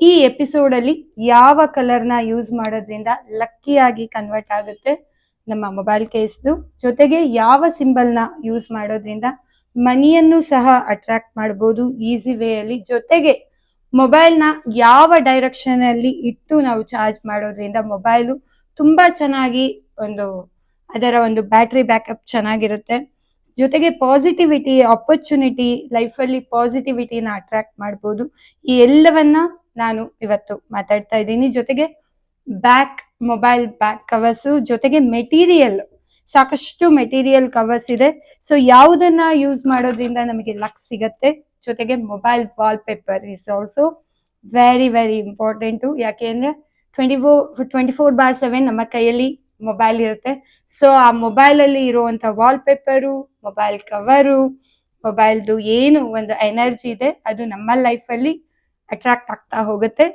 ಈ ಎಪಿಸೋಡ್ ಅಲ್ಲಿ ಯಾವ ಕಲರ್ನ ಯೂಸ್ ಮಾಡೋದ್ರಿಂದ ಲಕ್ಕಿಯಾಗಿ ಕನ್ವರ್ಟ್ ಆಗುತ್ತೆ ನಮ್ಮ ಮೊಬೈಲ್ ಕೇಸ್ದು, ಜೊತೆಗೆ ಯಾವ ಸಿಂಬಲ್ನ ಯೂಸ್ ಮಾಡೋದ್ರಿಂದ ಮನಿಯನ್ನು ಸಹ ಅಟ್ರಾಕ್ಟ್ ಮಾಡ್ಬೋದು ಈಸಿ ವೇ ಅಲ್ಲಿ, ಜೊತೆಗೆ ಮೊಬೈಲ್ನ ಯಾವ ಡೈರೆಕ್ಷನ್ ಅಲ್ಲಿ ಇಟ್ಟು ನಾವು ಚಾರ್ಜ್ ಮಾಡೋದ್ರಿಂದ ಮೊಬೈಲು ತುಂಬಾ ಚೆನ್ನಾಗಿ ಅದರ ಒಂದು ಬ್ಯಾಟ್ರಿ ಬ್ಯಾಕಪ್ ಚೆನ್ನಾಗಿರುತ್ತೆ, ಜೊತೆಗೆ ಪಾಸಿಟಿವಿಟಿ ಆಪರ್ಚುನಿಟಿ ಲೈಫಲ್ಲಿ ಪಾಸಿಟಿವಿಟಿನ ಅಟ್ರಾಕ್ಟ್ ಮಾಡ್ಬೋದು. ಈ ಎಲ್ಲವನ್ನ ನಾನು ಇವತ್ತು ಮಾತಾಡ್ತಾ ಇದ್ದೀನಿ. ಜೊತೆಗೆ ಮೊಬೈಲ್ ಬ್ಯಾಕ್ ಕವರ್ಸ್, ಜೊತೆಗೆ ಮೆಟೀರಿಯಲ್, ಸಾಕಷ್ಟು ಮೆಟೀರಿಯಲ್ ಕವರ್ಸ್ ಇದೆ. ಸೊ ಯಾವುದನ್ನ ಯೂಸ್ ಮಾಡೋದ್ರಿಂದ ನಮಗೆ ಲಕ್ ಸಿಗತ್ತೆ, ಜೊತೆಗೆ mobile wall paper is also very very important. ಯಾಕೆ ಅಂದ್ರೆ 24/7 ನಮ್ಮ ಕೈಯಲ್ಲಿ ಮೊಬೈಲ್ ಇರುತ್ತೆ. ಸೊ ಆ ಮೊಬೈಲ್ ಅಲ್ಲಿ ಇರುವಂತ ವಾಲ್ ಪೇಪರು, ಮೊಬೈಲ್ ಕವರು, ಮೊಬೈಲ್ದು ಏನು ಒಂದು ಎನರ್ಜಿ ಇದೆ ಅದು ನಮ್ಮ ಲೈಫ್ ಅಲ್ಲಿ ಅಟ್ರಾಕ್ಟ್ ಆಗ್ತಾ ಹೋಗುತ್ತೆ.